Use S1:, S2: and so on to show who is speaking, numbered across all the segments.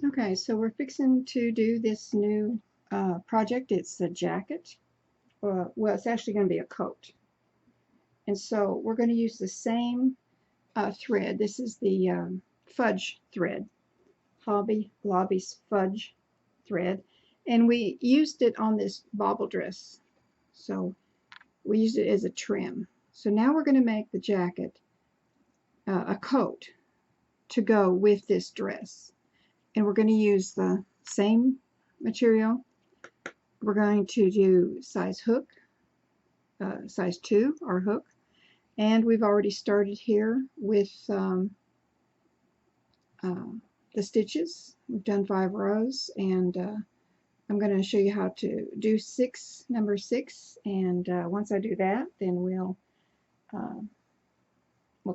S1: Okay, so we're fixing to do this new project. It's a jacket. Well, it's actually going to be a coat. And so we're going to use the same thread. This is the Fudge thread, Hobby Lobby's Fudge thread. And we used it on this bobble dress. So we used it as a trim. So now we're going to make the jacket a coat to go with this dress. And we're going to use the same material. We're going to do size hook, size 2, our hook. And we've already started here with the stitches. We've done 5 rows, and I'm going to show you how to do number 6, and once I do that, then we'll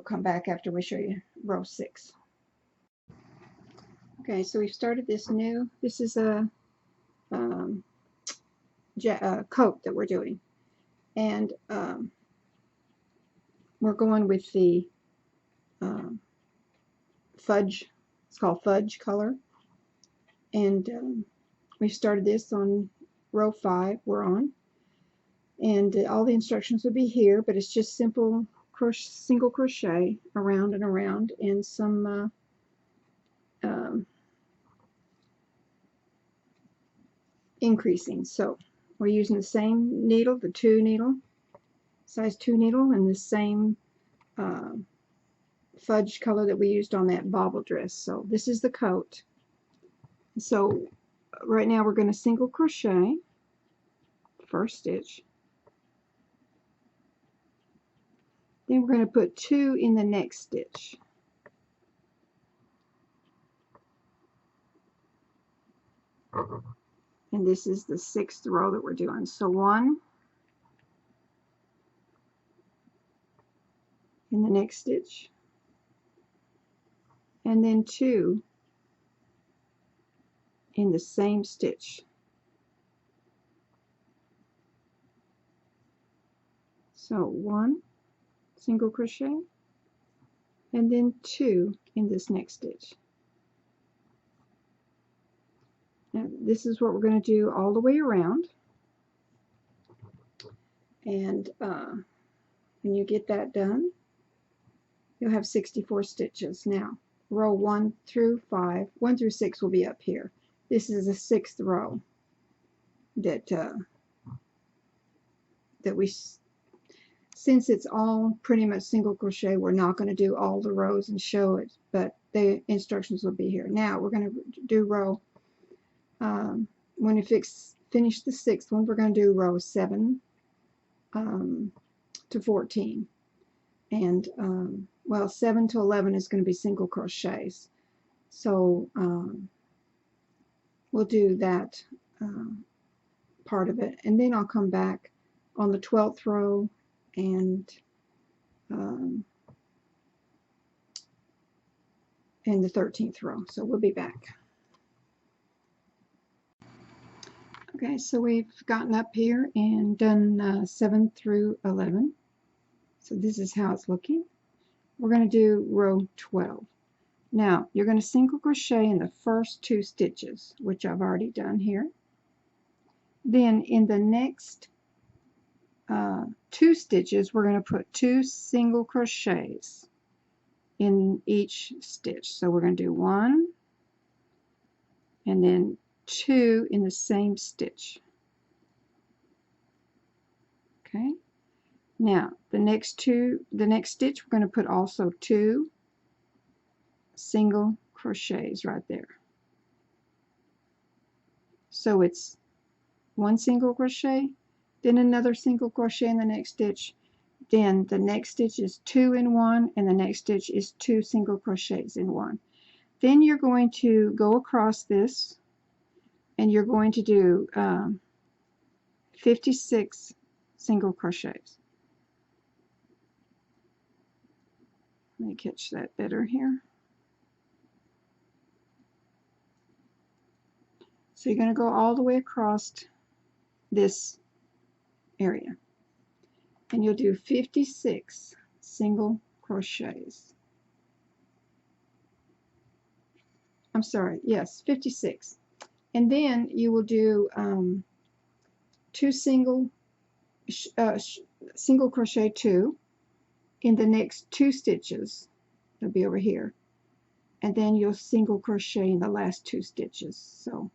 S1: come back after we show you row 6. Okay, so we've started this is a coat that we're doing, and we're going with the Fudge. It's called Fudge color, and we started this on row 5 we're on, and all the instructions will be here, but it's just simple single crochet around and around, and some increasing. So we're using the same needle, the 2 needle, size 2 needle, and the same Fudge color that we used on that bobble dress. So this is the coat. So right now we're going to single crochet first stitch, then we're going to put 2 in the next stitch, and this is the 6th row that we're doing. So 1 in the next stitch, and then 2 in the same stitch. So 1 single crochet, and then 2 in this next stitch. Now this is what we're going to do all the way around, and when you get that done, you'll have 64 stitches. Now row 1 through 5, 1 through 6 will be up here. This is the 6th row that we, since it's all pretty much single crochet, we're not going to do all the rows and show it, but the instructions will be here. Now we're going to do row, when we finish the 6th one, we're going to do row 7 to 14, and well, 7 to 11 is going to be single crochets. So we'll do that part of it, and then I'll come back on the 12th row and the 13th row. So we'll be back. Okay, so we've gotten up here and done 7 through 11. So this is how it's looking. We're going to do row 12. Now you're going to single crochet in the first 2 stitches, which I've already done here. Then in the next 2 stitches, we're going to put 2 single crochets in each stitch. So we're going to do 1 and then 2 in the same stitch. Okay. Now the next stitch, we're going to put also 2 single crochets right there. So it's 1 single crochet, then another single crochet in the next stitch, then the next stitch is 2 in 1, and the next stitch is 2 single crochets in 1. Then you're going to go across this, and you're going to do 56 single crochets. Let me catch that better here. So you're going to go all the way across this area, and you'll do 56 single crochets. I'm sorry, yes, 56. And then you will do two single crochet 2 in the next 2 stitches. They'll be over here, and then you'll single crochet in the last 2 stitches. So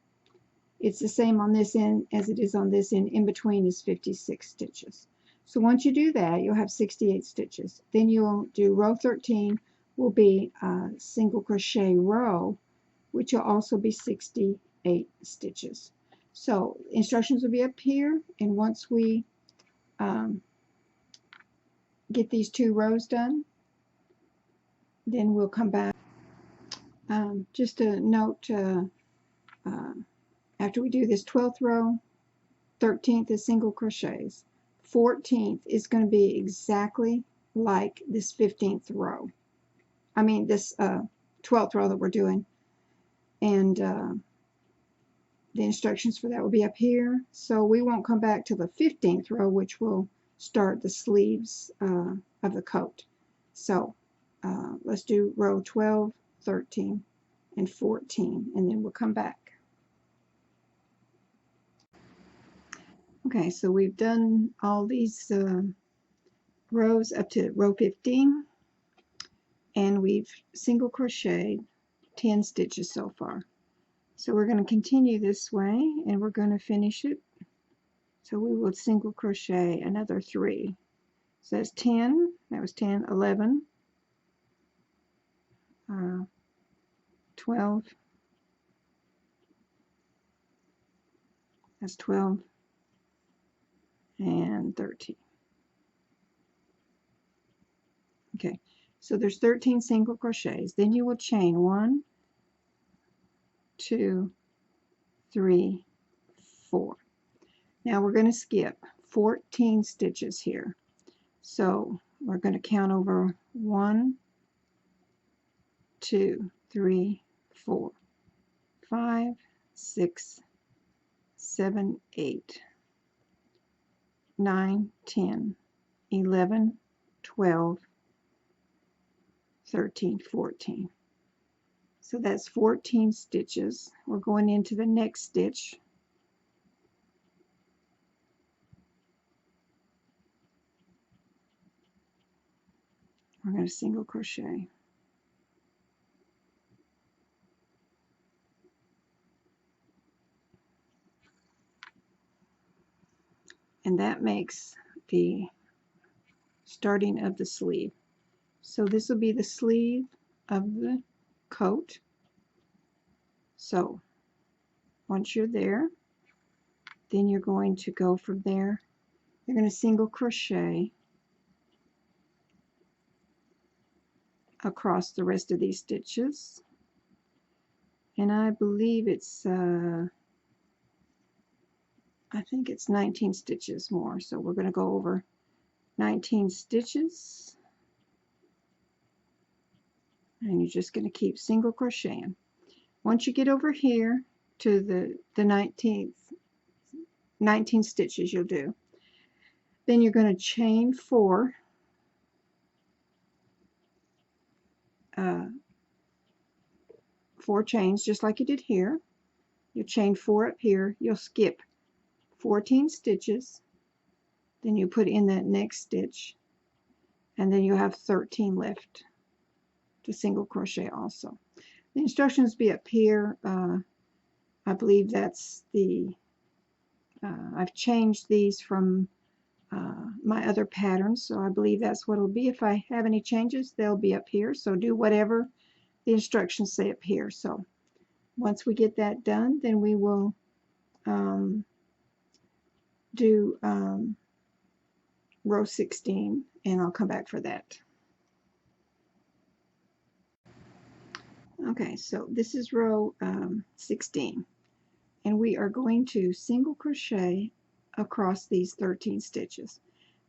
S1: it's the same on this end as it is on this end. In between is 56 stitches. So once you do that, you'll have 68 stitches. Then you'll do row 13 will be a single crochet row, which will also be 68 stitches. So instructions will be up here, and once we get these 2 rows done, then we'll come back. Just a note, after we do this 12th row, 13th is single crochets. 14th is going to be exactly like this 15th row. I mean this 12th row that we're doing. And the instructions for that will be up here. So we won't come back to the 15th row, which will start the sleeves of the coat. So let's do row 12, 13, and 14, and then we'll come back. Okay, so we've done all these rows up to row 15, and we've single crocheted 10 stitches so far. So we're going to continue this way, and we're going to finish it. So we will single crochet another 3. So that's 10, that was 10, 11, 12, that's 12, and 13. Okay, so there's 13 single crochets. Then you will chain 1, 2, 3, 4. Now we're going to skip 14 stitches here. So we're going to count over 1, 2, 3, 4, 5, 6, 7, 8, 9, 10, 11, 12, 13, 14. So that's 14 stitches. We're going into the next stitch. We're going to single crochet. And that makes the starting of the sleeve. So this will be the sleeve of the coat. So once you're there, then you're going to go from there. You're going to single crochet across the rest of these stitches. And I believe it's I think it's 19 stitches more. So we're going to go over 19 stitches. And you're just going to keep single crocheting. Once you get over here to the 19 stitches you'll do, then you're going to chain 4 4 chains just like you did here. You'll chain 4 up here. You'll skip 14 stitches. Then you put in that next stitch, and then you'll have 13 left to single crochet also. The instructions be up here. I believe that's the I've changed these from my other patterns, so I believe that's what it'll be. If I have any changes, they'll be up here. So do whatever the instructions say up here. So once we get that done, then we will do row 16, and I'll come back for that. Okay, so this is row 16, and we are going to single crochet across these 13 stitches.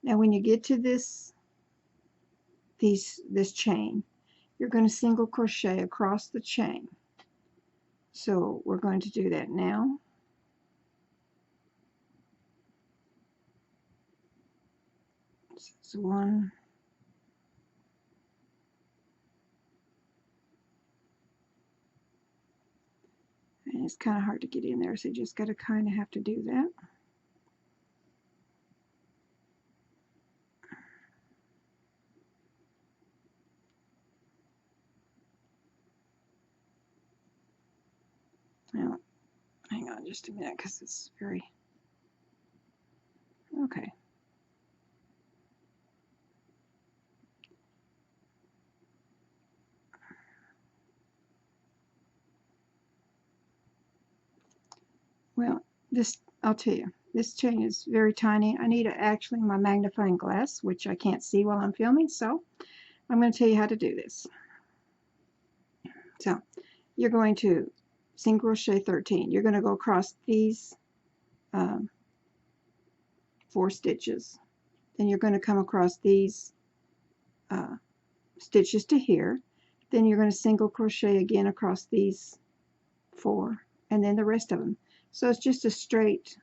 S1: Now when you get to this chain, you're going to single crochet across the chain. So we're going to do that now. So 1, it's kind of hard to get in there, so you just got to kind of have to do that. Now, hang on just a minute because it's very... Okay. Well, this, I'll tell you, this chain is very tiny. I need actually my magnifying glass, which I can't see while I'm filming, so I'm going to tell you how to do this. So, you're going to single crochet 13. You're going to go across these 4 stitches. Then you're going to come across these stitches to here. Then you're going to single crochet again across these 4, and then the rest of them. So it's just a straight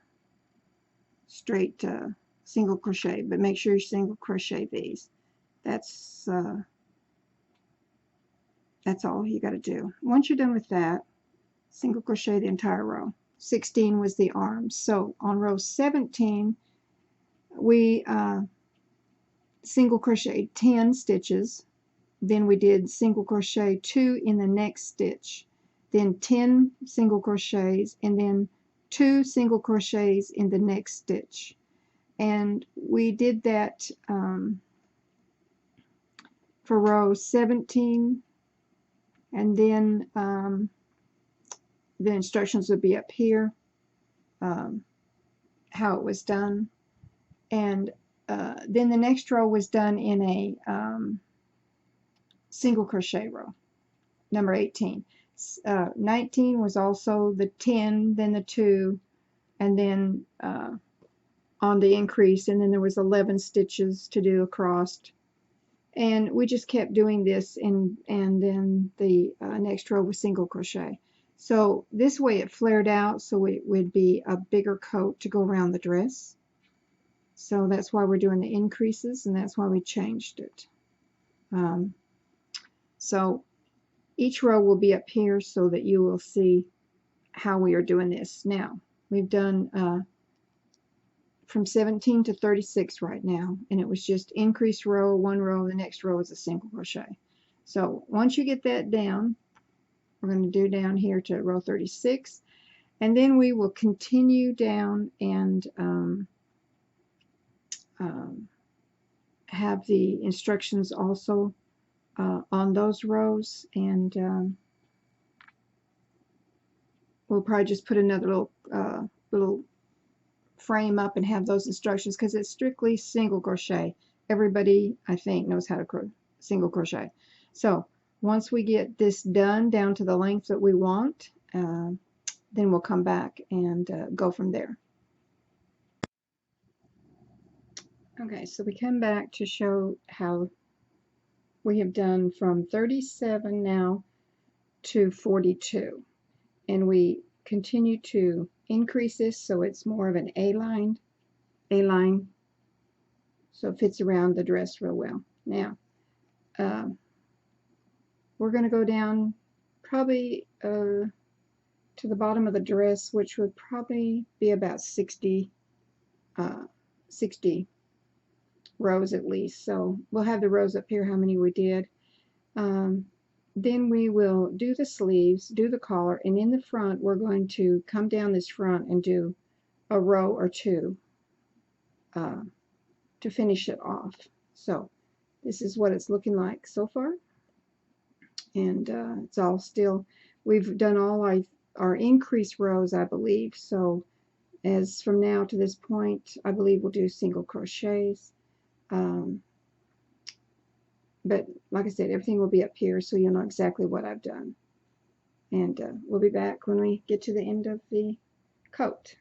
S1: single crochet, but make sure you single crochet these. That's all you got to do. Once you're done with that, single crochet the entire row. 16 was the arms. So on row 17, we single crocheted 10 stitches. Then we did single crochet 2 in the next stitch, then 10 single crochets, and then 2 single crochets in the next stitch. And we did that for row 17, and then the instructions would be up here, how it was done. And then the next row was done in a single crochet row, number 18. 19 was also the 10, then the 2, and then on the increase, and then there was 11 stitches to do across. And we just kept doing this, and then the next row was single crochet. So this way it flared out, so it would be a bigger coat to go around the dress. So that's why we're doing the increases, and that's why we changed it. So each row will be up here so that you will see how we are doing this. Now, we've done from 17 to 36 right now, and it was just increase row, 1 row, the next row is a single crochet. So once you get that down, we're going to do down here to row 36, and then we will continue down and have the instructions also on those rows, and we'll probably just put another little frame up and have those instructions, because it's strictly single crochet. Everybody, I think, knows how to single crochet. So once we get this done down to the length that we want, then we'll come back and go from there. Okay, so we come back to show how we have done from 37 now to 42, and we continue to increase this so it's more of an A-line, so it fits around the dress real well. Now, we're going to go down probably to the bottom of the dress, which would probably be about 60 rows at least. So we'll have the rows up here, how many we did. Then we will do the sleeves, do the collar, and in the front we're going to come down this front and do a row or 2 to finish it off. So this is what it's looking like so far, and it's all still, we've done all our increase rows, I believe. So as from now to this point, I believe we'll do single crochets. But like I said, everything will be up here so you'll know exactly what I've done. And we'll be back when we get to the end of the coat.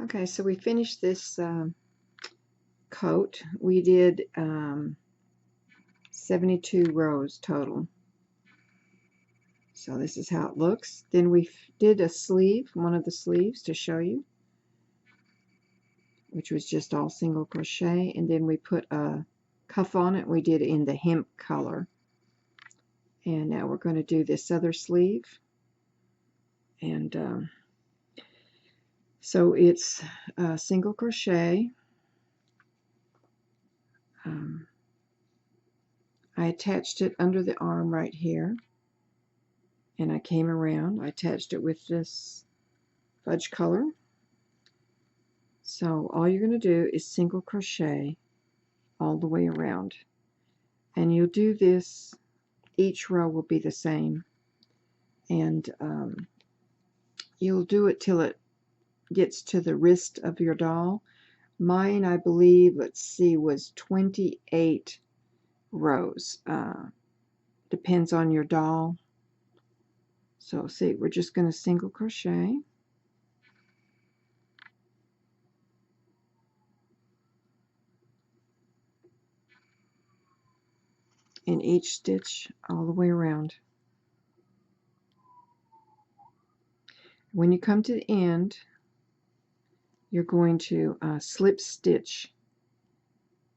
S1: Okay, so we finished this coat. We did 72 rows total. So this is how it looks. Then we did a sleeve, one of the sleeves to show you, which was just all single crochet, and then we put a cuff on it. We did it in the hemp color. And now we're going to do this other sleeve, And so it's single crochet. I attached it under the arm right here, and I came around. I attached it with this fudge color. So all you're going to do is single crochet all the way around, and you'll do this. Each row will be the same, and you'll do it till it gets to the wrist of your doll. Mine, I believe, let's see, was 28 rows. Depends on your doll. So see, we're just going to single crochet in each stitch all the way around. When you come to the end, you're going to slip stitch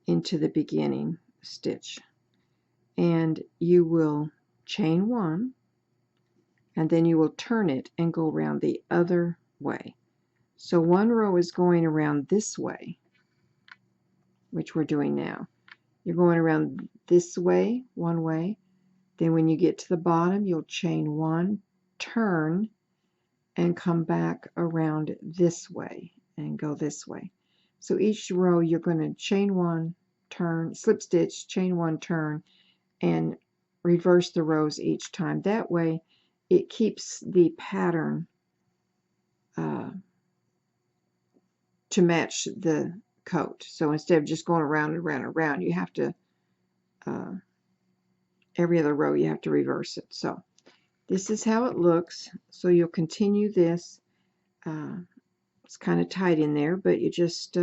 S1: into the beginning stitch, and you will chain one, and then you will turn it and go around the other way. So one row is going around this way, which we're doing now. You're going around this way, one way. Then when you get to the bottom, you'll chain one, turn, and come back around this way and go this way. So each row you're going to chain one, turn, slip stitch, chain one, turn, and reverse the rows each time. That way it keeps the pattern to match the coat. So instead of just going around and around and around, you have to every other row you have to reverse it. So this is how it looks. So you'll continue this. It's kind of tight in there, but you just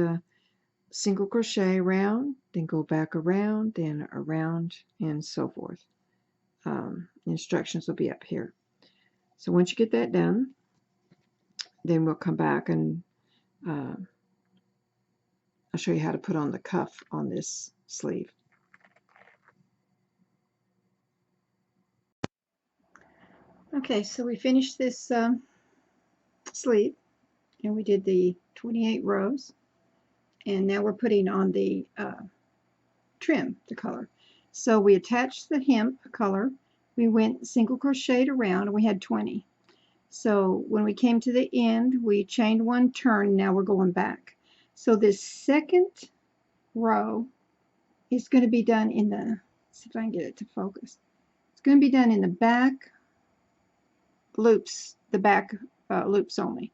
S1: single crochet around, then go back around, then around, and so forth. Instructions will be up here. So once you get that done, then we'll come back and I'll show you how to put on the cuff on this sleeve. Okay, so we finished this sleeve, and we did the 28 rows, and now we're putting on the trim, the color. So we attached the hemp color, we went single crocheted around, and we had 20. So when we came to the end, we chained one, turn, now we're going back. So this second row is going to be done in the, let's see if I can get it to focus. It's going to be done in the back loops, the back loops only.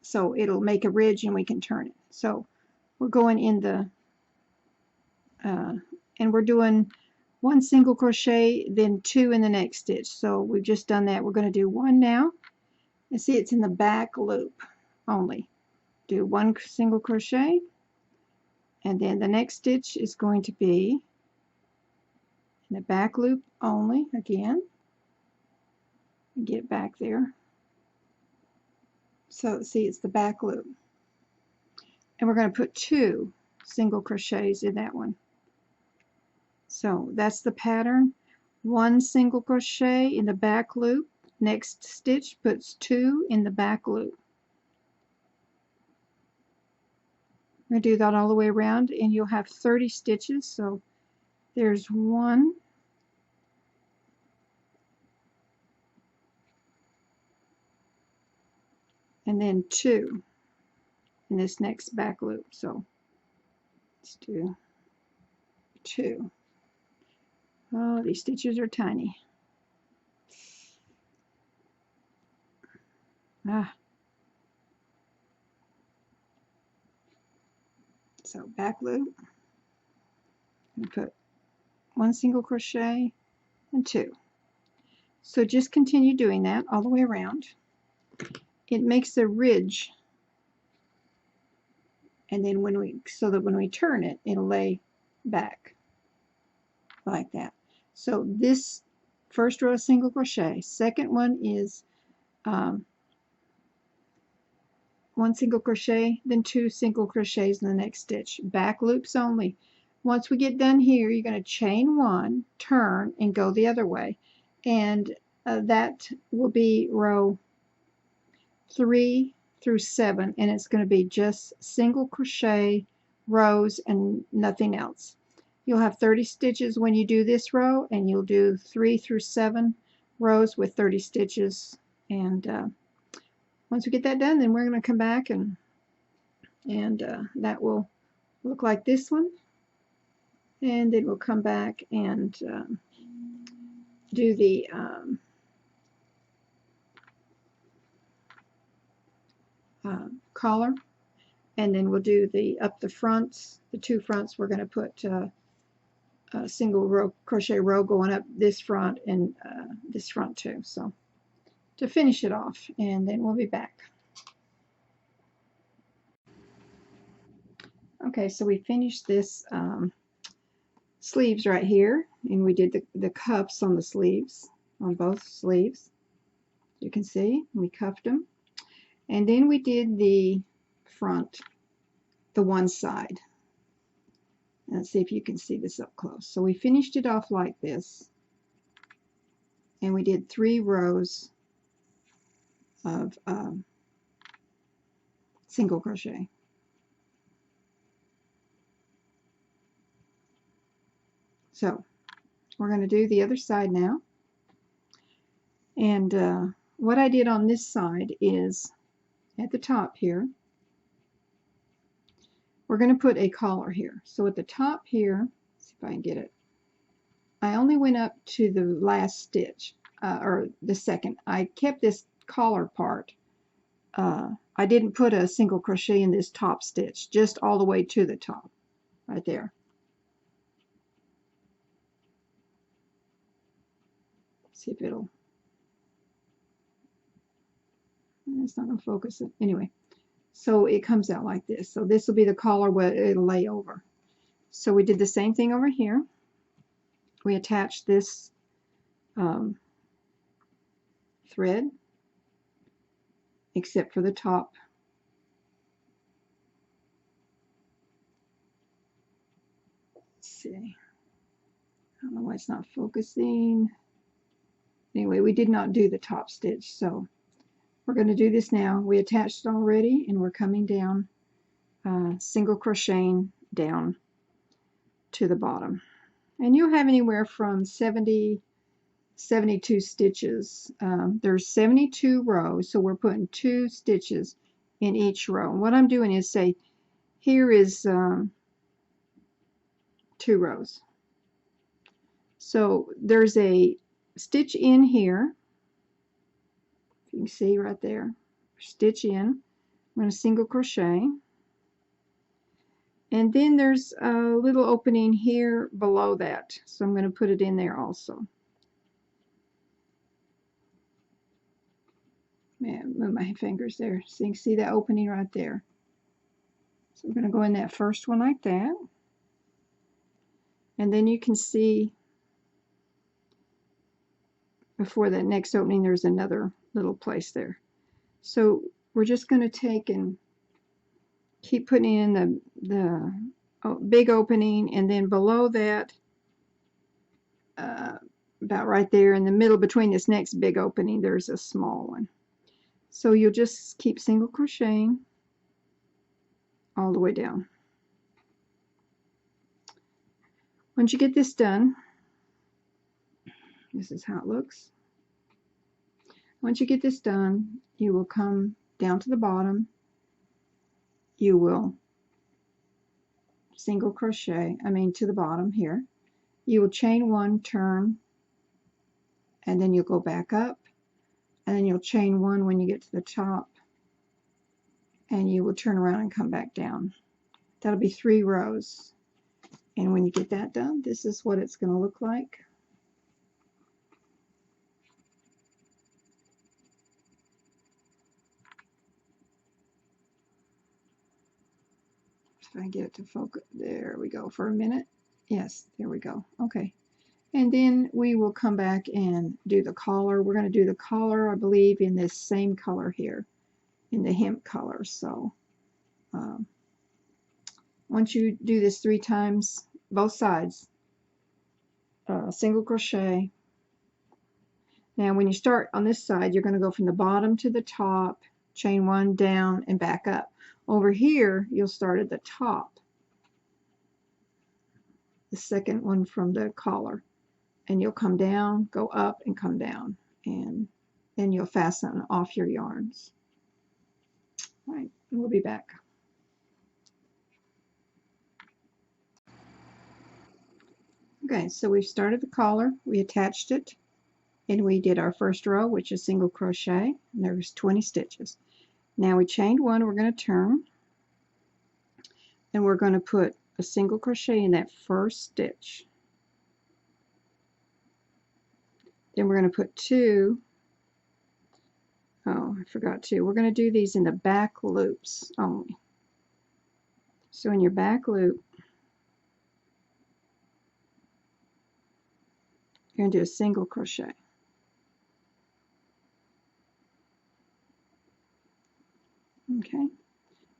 S1: So it'll make a ridge and we can turn it. So we're going in the, and we're doing one single crochet, then two in the next stitch. So we've just done that. We're going to do one now. And see, it's in the back loop only. Do one single crochet, and then the next stitch is going to be in the back loop only again. Get back there. So see, it's the back loop. And we're going to put two single crochets in that one. So that's the pattern. One single crochet in the back loop. Next stitch puts two in the back loop. We're going to do that all the way around, and you'll have 30 stitches. So there's one, and then two in this next back loop. So let's do two. Oh, these stitches are tiny. So back loop, and put one single crochet and two. So just continue doing that all the way around. It makes a ridge, and then when we, so that when we turn it, it'll lay back like that. So this first row is single crochet. Second one is one single crochet, then two single crochets in the next stitch. Back loops only. Once we get done here, you're going to chain one, turn, and go the other way. And that will be row 3 through 7, and it's going to be just single crochet rows and nothing else. You'll have 30 stitches when you do this row, and you'll do 3 through 7 rows with 30 stitches. And once we get that done, then we're going to come back and that will look like this one. And then we'll come back and do the collar, and then we'll do the up the fronts, the two fronts. We're going to put a single row crochet row going up this front and this front too, so to finish it off, and then we'll be back. Okay, so we finished this sleeves right here, and we did the cuffs on the sleeves, on both sleeves. You can see we cuffed them, and then we did the front, the one side. Let's see if you can see this up close. So we finished it off like this, and we did 3 rows of single crochet. So we're going to do the other side now, and what I did on this side is at the top here, we're going to put a collar here. So at the top here, let's see if I can get it, I only went up to the last stitch, or the second. I kept this collar part. I didn't put a single crochet in this top stitch, just all the way to the top, right there. See if it'll, it's not going to focus it. Anyway, so it comes out like this. So this will be the collar where it'll lay over. So we did the same thing over here. We attached this thread, except for the top. Let's see. I don't know why it's not focusing. Anyway, we did not do the top stitch, so we're going to do this now. We attached it already, and we're coming down, single crocheting down to the bottom. And you'll have anywhere from 72 stitches. There's 72 rows, so we're putting 2 stitches in each row. And what I'm doing is say, here is 2 rows. So there's a stitch in here. You can see right there, stitch in. I'm going to single crochet, and then there's a little opening here below that, so I'm going to put it in there also. Man, move my fingers there so you can see that opening right there. So we're going to go in that first one like that, and then you can see before that next opening there's another little place there. So we're just going to take and keep putting in the big opening, and then below that, about right there in the middle between this next big opening, there's a small one. So you'll just keep single crocheting all the way down. Once you get this done, this is how it looks. Once you get this done, you will come down to the bottom. You will single crochet, to the bottom here. You will chain 1, turn, and then you'll go back up, and then you'll chain 1 when you get to the top, and you will turn around and come back down. That'll be 3 rows. And when you get that done, this is what it's going to look like. If I can get it to focus, there we go for a minute. Yes, there we go. Okay. And then we will come back and do the collar. We're going to do the collar, I believe, in this same color here, in the hemp color. So once you do this 3 times, both sides, single crochet. Now when you start on this side, you're going to go from the bottom to the top, chain 1 down and back up. Over here you'll start at the top, the second one from the collar, and you'll come down, go up, and come down, and then you'll fasten off your yarns. All right, we'll be back. Okay, so we've started the collar, we attached it, and we did our first row, which is single crochet, and there was 20 stitches. Now we chained 1, we're going to turn, and we're going to put a single crochet in that first stitch. Then we're going to put 2, oh, I forgot 2. We're going to do these in the back loops only. So in your back loop, you're going to do a single crochet. Okay,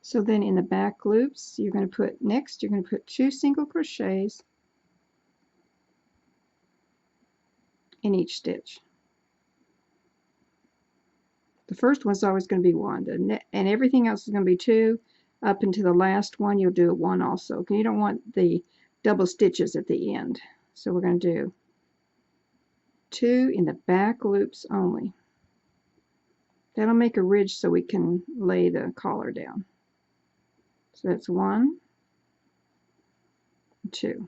S1: so then in the back loops, you're going to put, next, you're going to put 2 single crochets in each stitch. The first one's always going to be 1, and everything else is going to be 2. Up into the last one, you'll do a 1 also. Okay, you don't want the double stitches at the end. So we're going to do 2 in the back loops only. That'll make a ridge so we can lay the collar down. So that's 1, 2.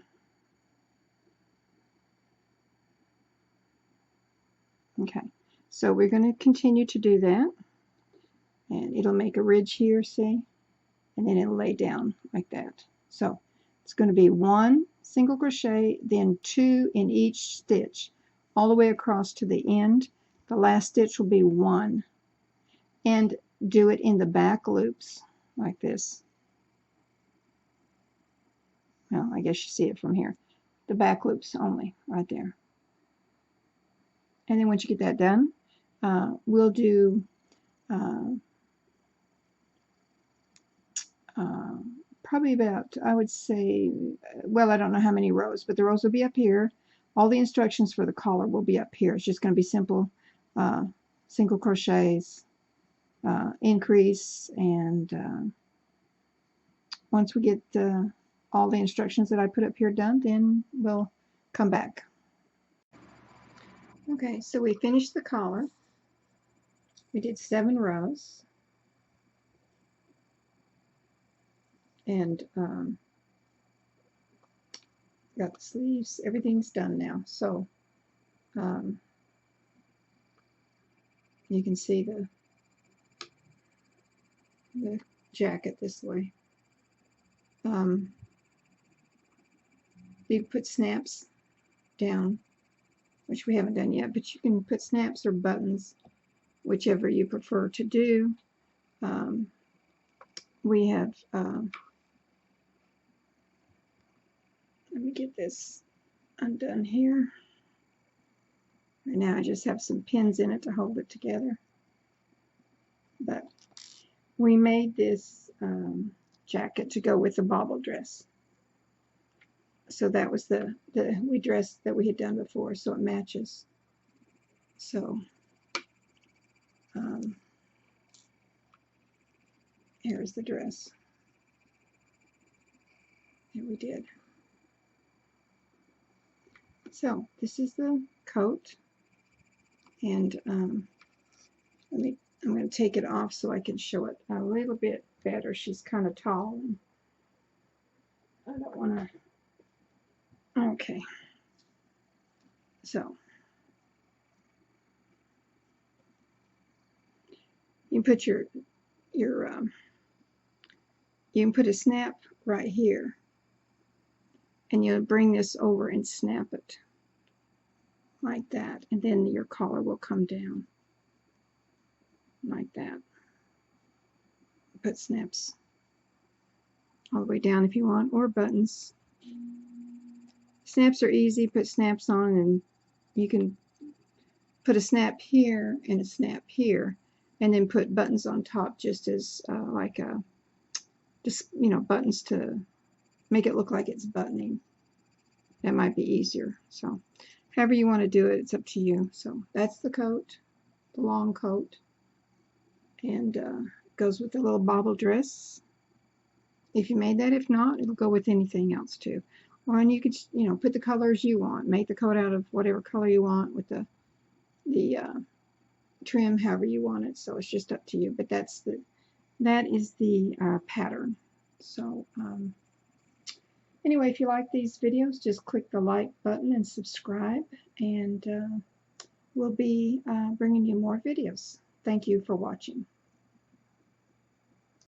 S1: Okay, so we're going to continue to do that, and it'll make a ridge here, see, and then it'll lay down like that. So it's going to be 1 single crochet, then 2 in each stitch, all the way across to the end. The last stitch will be 1, and do it in the back loops like this. Well, I guess you see it from here. The back loops only, right there. And then once you get that done, we'll do probably about, I would say, well, I don't know how many rows, but the rows will be up here. All the instructions for the collar will be up here. It's just going to be simple single crochets, increase, and once we get all the instructions that I put up here done, then we'll come back. Okay, so we finished the collar. We did 7 rows, and got the sleeves. Everything's done now. So you can see the jacket this way. You put snaps down, which we haven't done yet, but you can put snaps or buttons, whichever you prefer to do. We have, let me get this undone here. Right now I just have some pins in it to hold it together. But we made this jacket to go with the bobble dress. So that was the dress that we had done before, so it matches. So here's the dress that we did. So this is the coat, and I'm going to take it off so I can show it a little bit better. She's kind of tall, and I don't want to. Okay, so you can put you can put a snap right here, and you'll bring this over and snap it like that, and then your collar will come down like that. Put snaps all the way down if you want, or buttons. Snaps are easy. Put snaps on, and you can put a snap here and a snap here, and then put buttons on top, just as like a, just, you know, buttons to make it look like it's buttoning. That might be easier. So however you want to do it, it's up to you. So that's the coat, the long coat, and goes with the little bobble dress. If you made that, if not, it'll go with anything else too. Or and you could, you know, put the colors you want. Make the coat out of whatever color you want with the trim however you want it. So it's just up to you. But that is the pattern. So anyway, if you like these videos, just click the like button and subscribe, and we'll be bringing you more videos. Thank you for watching.